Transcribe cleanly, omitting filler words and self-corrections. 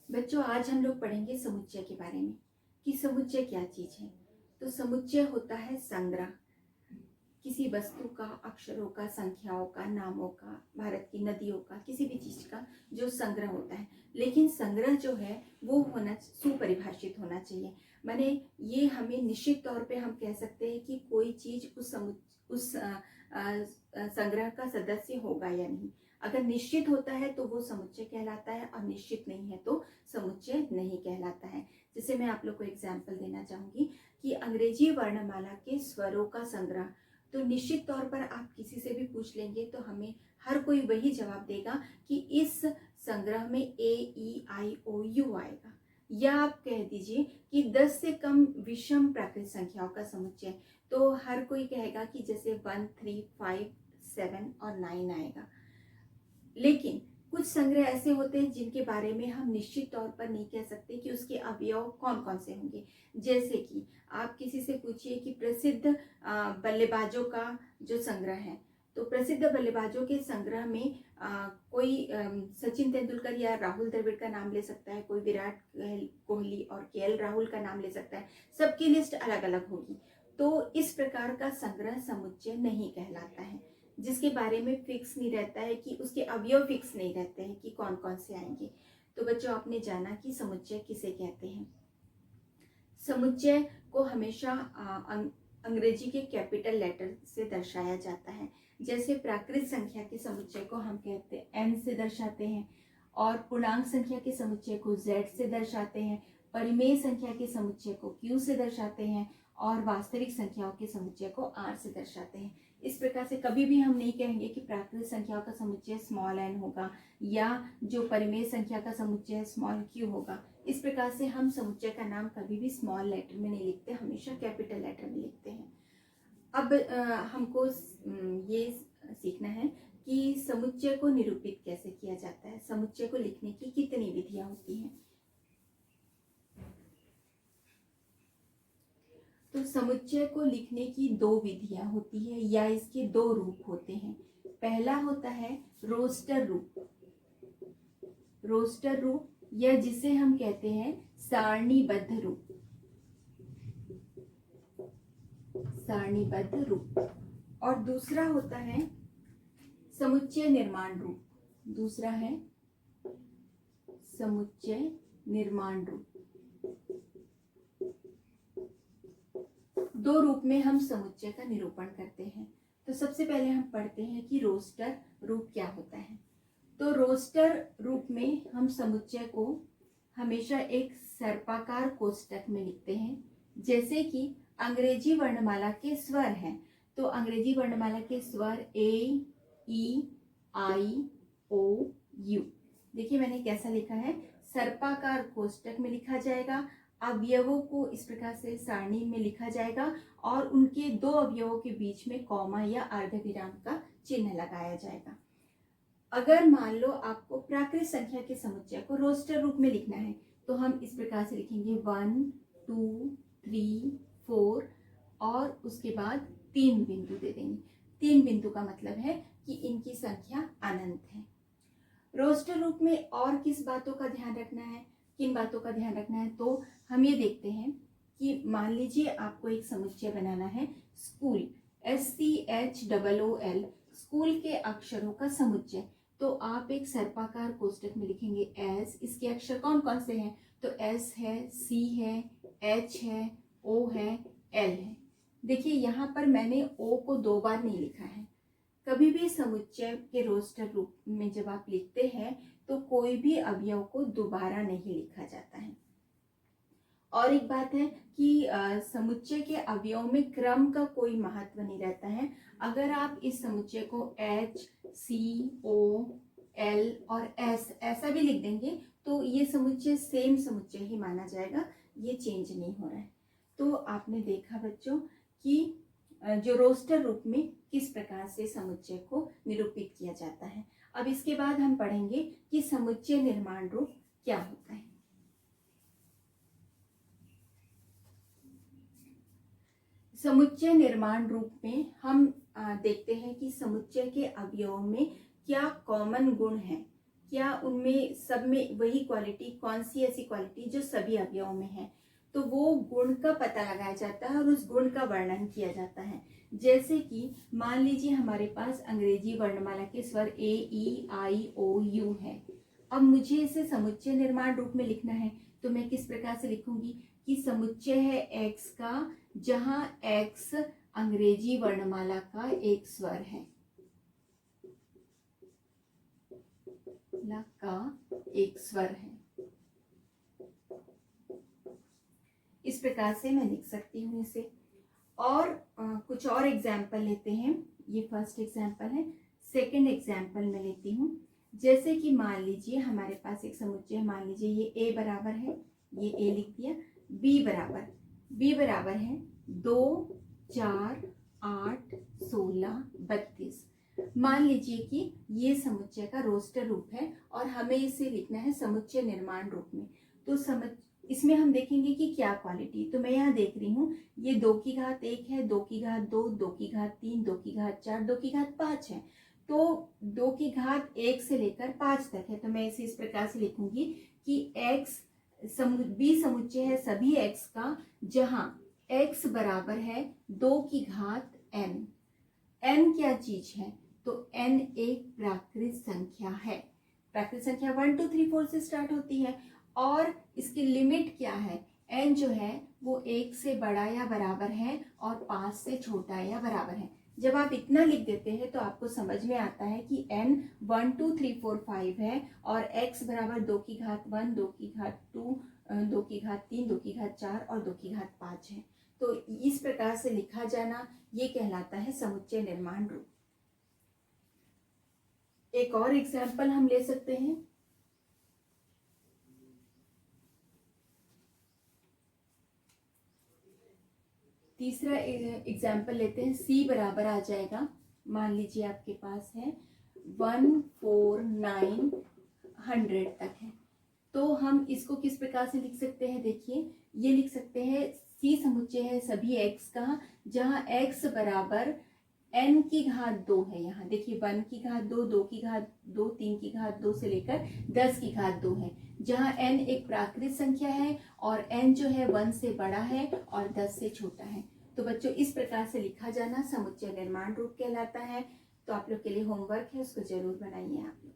बच्चों, आज हम लोग पढ़ेंगे समुच्चय के बारे में कि समुच्चय क्या चीज है। तो समुच्चय होता है संग्रह किसी वस्तु का, अक्षरों का, संख्याओं का, नामों का, भारत की नदियों का, किसी भी चीज का जो संग्रह होता है। लेकिन संग्रह जो है वो होना सुपरिभाषित होना चाहिए। माने ये हमें निश्चित तौर पे हम कह सकते हैं कि कोई चीज उस संग्रह का सदस्य होगा या नहीं। अगर निश्चित होता है तो वो समुच्चय कहलाता है और निश्चित नहीं है तो समुच्चय नहीं कहलाता है। जैसे मैं आप लोग को एग्जाम्पल देना चाहूंगी कि अंग्रेजी वर्णमाला के स्वरों का संग्रह, तो निश्चित तौर पर आप किसी से भी पूछ लेंगे तो हमें हर कोई वही जवाब देगा कि इस संग्रह में ए, ई, आई, ओ, यू आएगा। या आप कह दीजिए कि 10 से कम विषम प्राकृत संख्याओं का समुच्चय, तो हर कोई कहेगा कि जैसे 1, 3, 5, 7 और 9 आएगा। लेकिन कुछ संग्रह ऐसे होते हैं जिनके बारे में हम निश्चित तौर पर नहीं कह सकते कि उसके अवयव कौन कौन से होंगे। जैसे कि आप किसी से पूछिए कि प्रसिद्ध बल्लेबाजों का जो संग्रह है, तो प्रसिद्ध बल्लेबाजों के संग्रह में कोई सचिन तेंदुलकर या राहुल द्रविड़ का नाम ले सकता है, कोई विराट कोहली और केएल राहुल का नाम ले सकता है। सबकी लिस्ट अलग अलग होगी। तो इस प्रकार का संग्रह समुच्चय नहीं कहलाता है, जिसके बारे में फिक्स नहीं रहता है कि उसके अवयव फिक्स नहीं रहते हैं कि कौन कौन से आएंगे। तो बच्चों, आपने जाना कि समुच्चय किसे कहते हैं। समुच्चय को हमेशा अंग्रेजी के कैपिटल लेटर से दर्शाया जाता है। जैसे प्राकृत संख्या के समुच्चय को हम कहते हैं n से दर्शाते हैं, और पूर्णांक संख्या के समुच्चय को z से दर्शाते हैं, परिमेय संख्या के समुच्चय को q से दर्शाते हैं, और वास्तविक संख्याओं के समुच्चय को r से दर्शाते हैं। इस प्रकार से कभी भी हम नहीं कहेंगे कि प्राकृत संख्याओं का समुच्चय स्मॉल n होगा या जो परिमेय संख्या का समुच्चय स्मॉल q होगा। इस प्रकार से हम समुच्चय का नाम कभी भी स्मॉल लेटर में नहीं लिखते, हमेशा कैपिटल लेटर में लिखते हैं। अब हमको ये सीखना है कि समुच्चय को निरूपित कैसे किया जाता है। समुच्चय को लिखने की कितनी विधियां होती हैं। तो समुच्चय को लिखने की 2 विधियां होती है या इसके 2 रूप होते हैं। पहला होता है रोस्टर रूप। रोस्टर रूप या जिसे हम कहते हैं सारणीबद्ध रूप। सारणीबद्ध रूप। और दूसरा होता है समुच्चय निर्माण रूप। दूसरा है समुच्चय निर्माण रूप। 2 रूप में हम समुच्चय का निरूपण करते हैं। तो सबसे पहले हम पढ़ते हैं कि रोस्टर रूप क्या होता है। तो रोस्टर रूप में हम समुच्चय को हमेशा एक सर्पाकार कोष्ठक में लिखते हैं। जैसे कि अंग्रेजी वर्णमाला के स्वर हैं, तो अंग्रेजी वर्णमाला के स्वर ए, ई, आई, ओ, यू। देखिए मैंने कैसा लिखा है, सर्पाकार कोष्ठक में लिखा जाएगा। अवयवों को इस प्रकार से सारणी में लिखा जाएगा और उनके 2 अवयवों के बीच में कॉमा या अर्धविराम का चिन्ह लगाया जाएगा। अगर मान लो आपको प्राकृत संख्या के समुच्चय को रोस्टर रूप में लिखना है तो हम इस प्रकार से लिखेंगे 1, 2, 3, 4 और उसके बाद 3 बिंदु दे देंगे। 3 बिंदु का मतलब है कि इनकी संख्या अनंत है। रोस्टर रूप में और किस बातों का ध्यान रखना है, किन बातों का ध्यान रखना है, तो हम ये देखते हैं कि मान लीजिए आपको एक समुच्चय बनाना है स्कूल, SCHOOL, स्कूल के अक्षरों का समुच्चय। तो आप एक सर्पाकार कोष्ठक में लिखेंगे एस। इसके अक्षर कौन कौन से हैं, तो एस है, सी है, एच है, ओ है, एल है। देखिए यहाँ पर मैंने ओ को 2 बार नहीं लिखा है। कभी भी समुच्चय के रोस्टर रूप में जब आप लिखते हैं तो कोई भी अवयव को दोबारा नहीं लिखा जाता है। और एक बात है कि समुच्चय के अवयव में क्रम का कोई महत्व नहीं रहता है। अगर आप इस समुच्चय को H, C, O, L और S ऐसा भी लिख देंगे तो ये समुच्चय सेम समुच्चय ही माना जाएगा, ये चेंज नहीं हो रहा है। तो आपने देखा बच्चों कि जो रोस्टर रूप में किस प्रकार से समुच्चय को निरूपित किया जाता है। अब इसके बाद हम पढ़ेंगे कि समुच्चय निर्माण रूप क्या होता है। समुच्चय निर्माण रूप में हम देखते हैं कि समुच्चय के अवयवों में क्या कॉमन गुण है, क्या उनमें सब में वही क्वालिटी, कौन सी ऐसी क्वालिटी जो सभी अवयवों में है, तो वो गुण का पता लगाया जाता है और उस गुण का वर्णन किया जाता है। जैसे कि मान लीजिए हमारे पास अंग्रेजी वर्णमाला के स्वर ए, ई, आई, ओ, यू है। अब मुझे इसे समुच्चय निर्माण रूप में लिखना है, तो मैं किस प्रकार से लिखूंगी कि समुच्चय है एक्स का, जहां एक्स अंग्रेजी वर्णमाला का एक स्वर है, का एक स्वर है। इस प्रकार से मैं लिख सकती हूँ इसे। और कुछ और एग्जाम्पल लेते हैं। ये फर्स्ट एग्जाम्पल है। सेकंड एग्जाम्पल मैं लेती हूँ। जैसे कि मान लीजिए हमारे पास एक समुच्चय, मान लीजिए ये ए बराबर है, ये ए लिख दिया, बी बराबर है 2, 4, 8, 16, 32। मान लीजिए कि ये समुच्चय का रोस्टर रूप है और हमें इसे लिखना है समुच्चय निर्माण रूप में। तो इसमें हम देखेंगे कि क्या क्वालिटी। तो मैं यहाँ देख रही हूँ ये 2 की घात 1 है, 2 की घात 2, 2 की घात 3, 2 की घात 4, 2 की घात 5 है। तो 2 की घात 1 से लेकर 5 तक है। तो मैं इसे इस प्रकार से लिखूंगी कि x बी समुच्चय है सभी x का, जहां x बराबर है 2 की घात n। n क्या चीज है? तो n एक प्राकृत संख्या है। प्राकृत संख्या 1 2 3 4 से स्टार्ट होती है और इसकी लिमिट क्या है? n जो है वो 1 से बड़ा या बराबर है और 5 से छोटा या बराबर है। जब आप इतना लिख देते हैं तो आपको समझ में आता है कि n 1 2 3 4 5 है और x बराबर 2 की घात 1, 2 की घात 2, 2 की घात 3, 2 की घात 4 और 2 की घात 5 है। तो इस प्रकार से लिखा जाना ये कहलाता है समुच्चय निर्माण रूप। एक और एग्जाम्पल हम ले सकते हैं। तीसरा एग्जाम्पल लेते हैं। C बराबर आ जाएगा, मान लीजिए आपके पास है 1 4 9 100 तक है। तो हम इसको किस प्रकार से लिख सकते हैं? देखिए ये लिख सकते हैं C समुच्चय है सभी x का, जहां x बराबर n की घात 2 है। यहाँ देखिए 1 की घात 2, 2 की घात 2, 3 की घात 2 से लेकर 10 की घात 2 है, जहां n एक प्राकृत संख्या है और n जो है 1 से बड़ा है और 10 से छोटा है। तो बच्चों इस प्रकार से लिखा जाना समुच्चय निर्माण रूप कहलाता है। तो आप लोग के लिए होमवर्क है, उसको जरूर बनाइए आप।